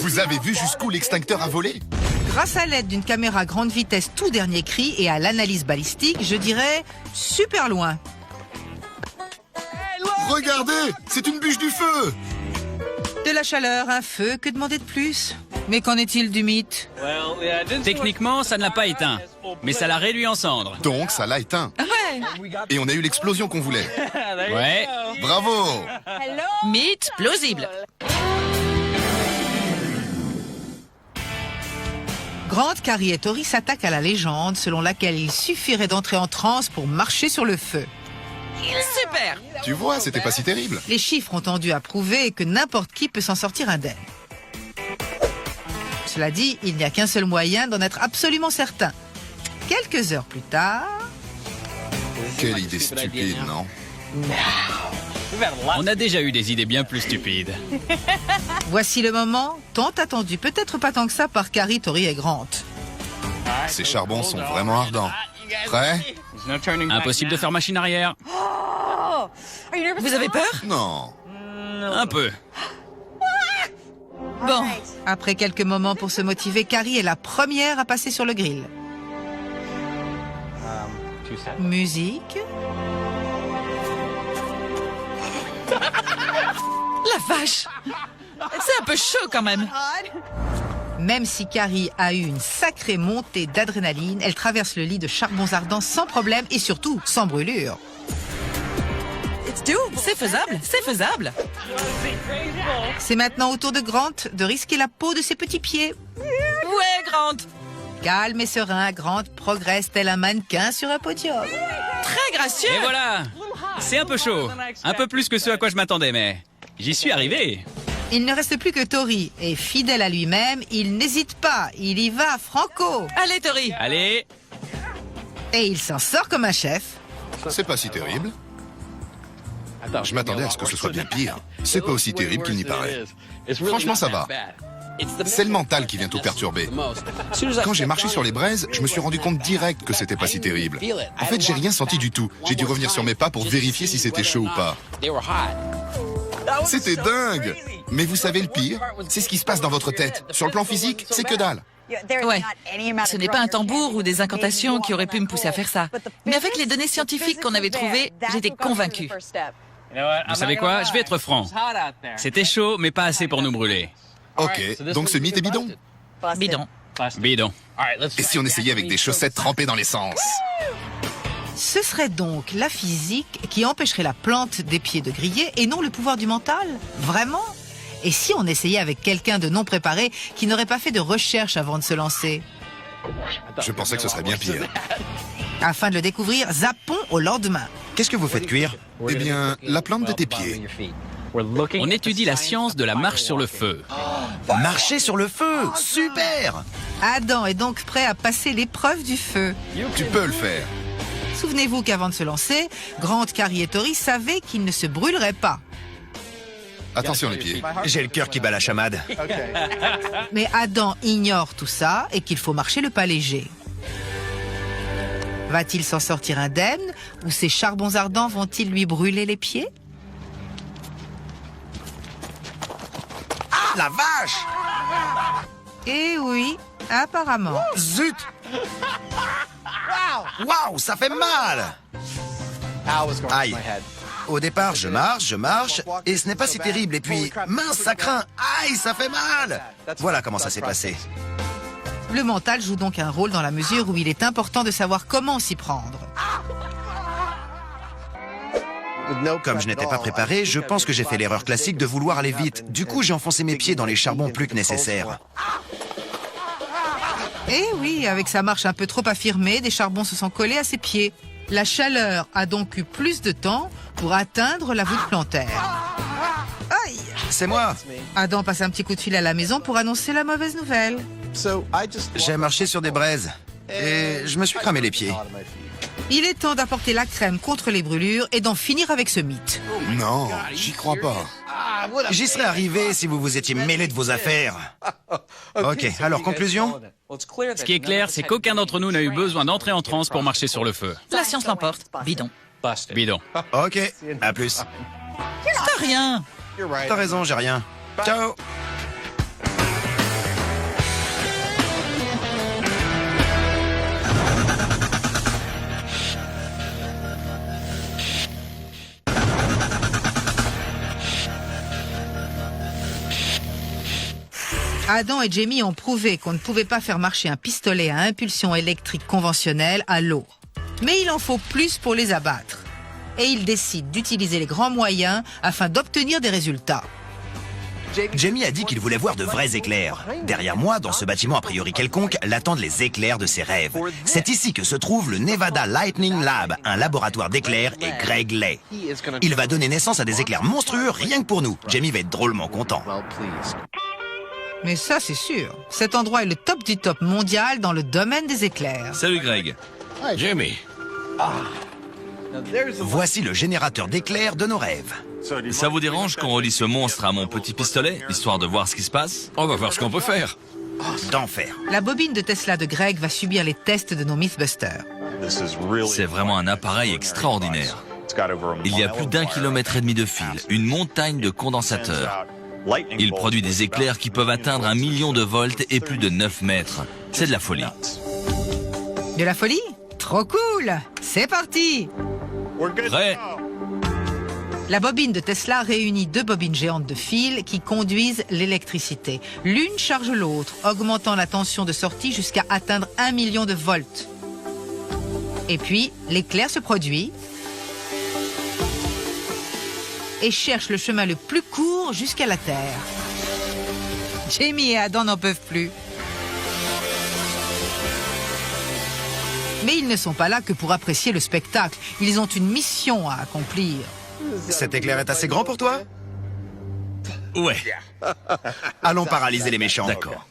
[SPEAKER 6] Vous avez vu jusqu'où l'extincteur a volé?
[SPEAKER 1] Grâce à l'aide d'une caméra grande vitesse tout dernier cri et à l'analyse balistique, je dirais super loin.
[SPEAKER 6] Regardez, c'est une bûche du feu!
[SPEAKER 1] De la chaleur, un feu, que demander de plus? Mais qu'en est-il du mythe?
[SPEAKER 5] Techniquement, ça ne l'a pas éteint, mais ça l'a réduit en cendres.
[SPEAKER 6] Donc, ça l'a éteint.
[SPEAKER 3] Ouais.
[SPEAKER 6] Et on a eu l'explosion qu'on voulait.
[SPEAKER 5] Ouais.
[SPEAKER 6] Bravo!
[SPEAKER 3] Mythe plausible.
[SPEAKER 1] Grant, Carrie et Tori s'attaquent à la légende selon laquelle il suffirait d'entrer en transe pour marcher sur le feu.
[SPEAKER 3] Super.
[SPEAKER 6] Tu vois, c'était pas si terrible.
[SPEAKER 1] Les chiffres ont tendu à prouver que n'importe qui peut s'en sortir indemne. Cela dit, il n'y a qu'un seul moyen d'en être absolument certain. Quelques heures plus tard...
[SPEAKER 6] Quelle idée stupide, non?
[SPEAKER 5] On a déjà eu des idées bien plus stupides.
[SPEAKER 1] Voici le moment, tant attendu, peut-être pas tant que ça par Carrie, Tori et Grant.
[SPEAKER 6] Ces charbons sont vraiment ardents. Prêt?
[SPEAKER 5] Impossible de faire machine arrière.
[SPEAKER 3] Vous avez peur?
[SPEAKER 6] Non.
[SPEAKER 5] Un peu.
[SPEAKER 3] Bon.
[SPEAKER 1] Après quelques moments pour se motiver, Carrie est la première à passer sur le grill. Musique.
[SPEAKER 3] La vache. C'est un peu chaud quand même.
[SPEAKER 1] Même si Carrie a eu une sacrée montée d'adrénaline, elle traverse le lit de charbons ardents sans problème et surtout sans brûlure.
[SPEAKER 3] C'est faisable, c'est faisable.
[SPEAKER 1] C'est maintenant au tour de Grant de risquer la peau de ses petits pieds.
[SPEAKER 3] Ouais, Grant.
[SPEAKER 1] Calme et serein, Grant progresse tel un mannequin sur un podium.
[SPEAKER 3] Très gracieux.
[SPEAKER 5] Et voilà. C'est un peu chaud. Un peu plus que ce à quoi je m'attendais, mais j'y suis arrivé.
[SPEAKER 1] Il ne reste plus que Tori, et fidèle à lui-même, il n'hésite pas, il y va franco.
[SPEAKER 3] Allez, Tori.
[SPEAKER 5] Allez.
[SPEAKER 1] Et il s'en sort comme un chef.
[SPEAKER 6] C'est pas si terrible. Je m'attendais à ce que ce soit bien pire. C'est pas aussi terrible qu'il n'y paraît. Franchement, ça va. C'est le mental qui vient tout perturber. Quand j'ai marché sur les braises, je me suis rendu compte direct que c'était pas si terrible. En fait, j'ai rien senti du tout. J'ai dû revenir sur mes pas pour vérifier si c'était chaud ou pas. C'était dingue! Mais vous savez le pire? C'est ce qui se passe dans votre tête. Sur le plan physique, c'est que dalle.
[SPEAKER 3] Ouais. Ce n'est pas un tambour ou des incantations qui auraient pu me pousser à faire ça. Mais avec les données scientifiques qu'on avait trouvées, j'étais convaincue.
[SPEAKER 5] Vous savez quoi? Je vais être franc. C'était chaud, mais pas assez pour nous brûler.
[SPEAKER 6] Ok, donc ce mythe est bidon.
[SPEAKER 3] Bidon.
[SPEAKER 5] Bidon.
[SPEAKER 6] Et si on essayait avec des chaussettes trempées dans l'essence?
[SPEAKER 1] Ce serait donc la physique qui empêcherait la plante des pieds de griller et non le pouvoir du mental? Vraiment? Et si on essayait avec quelqu'un de non préparé qui n'aurait pas fait de recherche avant de se lancer?
[SPEAKER 6] Je pensais que ce serait bien pire.
[SPEAKER 1] Afin de le découvrir, zappons au lendemain.
[SPEAKER 2] Qu'est-ce que vous faites cuire?
[SPEAKER 6] Eh bien, la plante de tes pieds.
[SPEAKER 5] On étudie la science de la marche sur le feu.
[SPEAKER 2] Marcher sur le feu! Super!
[SPEAKER 1] Adam est donc prêt à passer l'épreuve du feu.
[SPEAKER 6] Tu peux le faire.
[SPEAKER 1] Souvenez-vous qu'avant de se lancer, Grant, Carrie et Tori savaient qu'ils ne se brûleraient pas.
[SPEAKER 6] Attention les pieds.
[SPEAKER 2] J'ai le cœur qui bat la chamade.
[SPEAKER 1] Mais Adam ignore tout ça et qu'il faut marcher le pas léger. Va-t-il s'en sortir indemne ou ces charbons ardents vont-ils lui brûler les pieds?
[SPEAKER 2] Ah, la vache!
[SPEAKER 1] Eh oui, apparemment.
[SPEAKER 2] Zut! Waouh, ça fait mal! Aïe. Au départ, je marche, et ce n'est pas si terrible. Et puis, mince, ça craint. Aïe, ça fait mal! Voilà comment ça s'est passé.
[SPEAKER 1] Le mental joue donc un rôle dans la mesure où il est important de savoir comment s'y prendre.
[SPEAKER 2] Comme je n'étais pas préparé, je pense que j'ai fait l'erreur classique de vouloir aller vite. Du coup, j'ai enfoncé mes pieds dans les charbons plus que nécessaire.
[SPEAKER 1] Eh oui, avec sa marche un peu trop affirmée, des charbons se sont collés à ses pieds. La chaleur a donc eu plus de temps pour atteindre la voûte plantaire. Aïe!
[SPEAKER 2] C'est moi!
[SPEAKER 1] Adam passe un petit coup de fil à la maison pour annoncer la mauvaise nouvelle.
[SPEAKER 2] J'ai marché sur des braises et je me suis cramé les pieds.
[SPEAKER 1] Il est temps d'apporter la crème contre les brûlures et d'en finir avec ce mythe.
[SPEAKER 6] Non, j'y crois pas.
[SPEAKER 2] J'y serais arrivé si vous vous étiez mêlé de vos affaires. Ok, alors conclusion?
[SPEAKER 5] Ce qui est clair, c'est qu'aucun d'entre nous n'a eu besoin d'entrer en transe pour marcher sur le feu.
[SPEAKER 3] La science l'emporte. Bidon.
[SPEAKER 5] Bidon.
[SPEAKER 2] Ok, à plus.
[SPEAKER 3] T'as rien.
[SPEAKER 2] T'as raison, j'ai rien. Ciao!
[SPEAKER 1] Adam et Jamie ont prouvé qu'on ne pouvait pas faire marcher un pistolet à impulsion électrique conventionnelle à l'eau. Mais il en faut plus pour les abattre. Et ils décident d'utiliser les grands moyens afin d'obtenir des résultats.
[SPEAKER 2] Jamie a dit qu'il voulait voir de vrais éclairs. Derrière moi, dans ce bâtiment a priori quelconque, l'attendent les éclairs de ses rêves. C'est ici que se trouve le Nevada Lightning Lab, un laboratoire d'éclairs, et Greg Lay. Il va donner naissance à des éclairs monstrueux rien que pour nous. Jamie va être drôlement content.
[SPEAKER 1] Mais ça, c'est sûr. Cet endroit est le top du top mondial dans le domaine des éclairs.
[SPEAKER 4] Salut Greg.
[SPEAKER 8] Jamie.
[SPEAKER 2] Voici le générateur d'éclairs de nos rêves.
[SPEAKER 4] Ça vous dérange qu'on relie ce monstre à mon petit pistolet, histoire de voir ce qui se passe?
[SPEAKER 8] On va voir ce qu'on peut faire.
[SPEAKER 2] D'enfer.
[SPEAKER 1] La bobine de Tesla de Greg va subir les tests de nos Mythbusters.
[SPEAKER 4] C'est vraiment un appareil extraordinaire. Il y a plus d'1,5 km de fil, une montagne de condensateurs. Il produit des éclairs qui peuvent atteindre 1 million de volts et plus de 9 mètres. C'est de la folie.
[SPEAKER 1] De la folie? Trop cool! C'est parti!
[SPEAKER 4] Prêt?
[SPEAKER 1] La bobine de Tesla réunit 2 bobines géantes de fil qui conduisent l'électricité. L'une charge l'autre, augmentant la tension de sortie jusqu'à atteindre 1 million de volts. Et puis, l'éclair se produit et cherche le chemin le plus court jusqu'à la Terre. Jamie et Adam n'en peuvent plus. Mais ils ne sont pas là que pour apprécier le spectacle. Ils ont une mission à accomplir.
[SPEAKER 2] Cet éclair est assez grand pour toi?
[SPEAKER 4] Ouais.
[SPEAKER 2] Allons paralyser les méchants.
[SPEAKER 4] D'accord.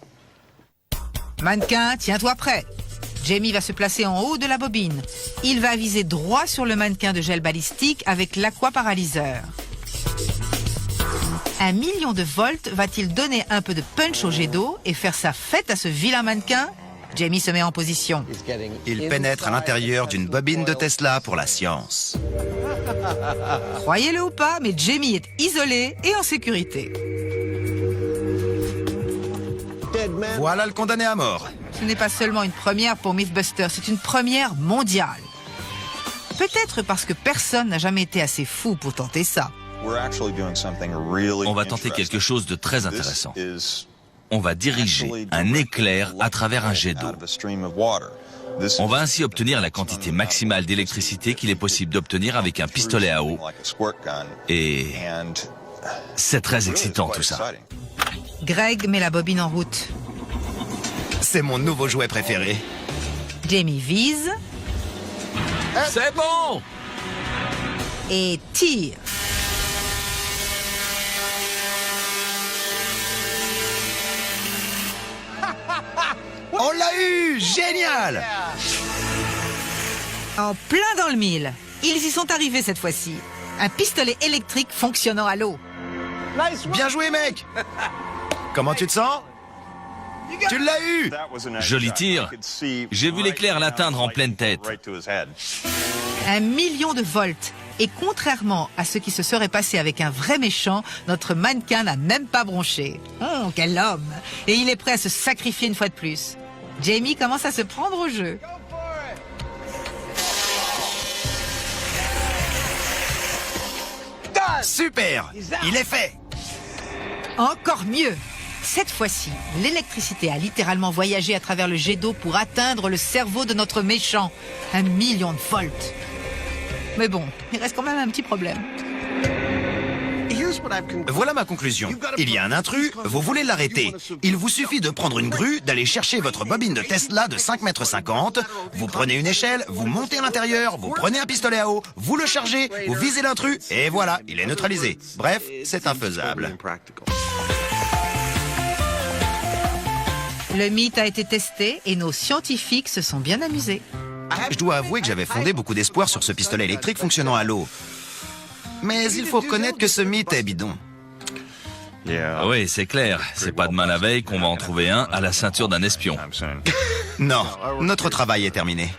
[SPEAKER 1] Mannequin, tiens-toi prêt. Jamie va se placer en haut de la bobine. Il va viser droit sur le mannequin de gel balistique avec l'aquaparalyseur. 1 million de volts va-t-il donner un peu de punch au jet d'eau et faire sa fête à ce vilain mannequin? Jamie se met en position.
[SPEAKER 2] Il pénètre à l'intérieur d'une bobine de Tesla pour la science.
[SPEAKER 1] Croyez-le ou pas, mais Jamie est isolé et en sécurité.
[SPEAKER 2] Voilà le condamné à mort.
[SPEAKER 1] Ce n'est pas seulement une première pour Mythbusters, c'est une première mondiale. Peut-être parce que personne n'a jamais été assez fou pour tenter ça.
[SPEAKER 4] On va tenter quelque chose de très intéressant. On va diriger un éclair à travers un jet d'eau. On va ainsi obtenir la quantité maximale d'électricité qu'il est possible d'obtenir avec un pistolet à eau. Et c'est très excitant tout ça.
[SPEAKER 1] Greg met la bobine en route.
[SPEAKER 2] C'est mon nouveau jouet préféré.
[SPEAKER 1] Jamie vise
[SPEAKER 8] C'est bon!
[SPEAKER 1] et tire.
[SPEAKER 2] On l'a eu! Génial!
[SPEAKER 1] En plein dans le mille. Ils y sont arrivés cette fois-ci. Un pistolet électrique fonctionnant à l'eau.
[SPEAKER 2] Bien joué, mec! Comment tu te sens? Tu l'as eu!
[SPEAKER 4] Joli tir. J'ai vu l'éclair l'atteindre en pleine tête.
[SPEAKER 1] 1 million de volts. Et contrairement à ce qui se serait passé avec un vrai méchant, notre mannequin n'a même pas bronché. Oh, quel homme! Et il est prêt à se sacrifier une fois de plus. Jamie commence à se prendre au jeu.
[SPEAKER 2] Super! Il est fait!
[SPEAKER 1] Encore mieux! Cette fois-ci, l'électricité a littéralement voyagé à travers le jet d'eau pour atteindre le cerveau de notre méchant. 1 million de volts. Mais bon, il reste quand même un petit problème.
[SPEAKER 2] Voilà ma conclusion. Il y a un intrus, vous voulez l'arrêter. Il vous suffit de prendre une grue, d'aller chercher votre bobine de Tesla de 5,50 m, vous prenez une échelle, vous montez à l'intérieur, vous prenez un pistolet à eau, vous le chargez, vous visez l'intrus, et voilà, il est neutralisé. Bref, c'est infaisable.
[SPEAKER 1] Le mythe a été testé et nos scientifiques se sont bien amusés.
[SPEAKER 2] Je dois avouer que j'avais fondé beaucoup d'espoir sur ce pistolet électrique fonctionnant à l'eau. Mais il faut reconnaître que ce mythe est bidon.
[SPEAKER 4] Oui, c'est clair. C'est pas demain la veille qu'on va en trouver un à la ceinture d'un espion.
[SPEAKER 2] Non, notre travail est terminé.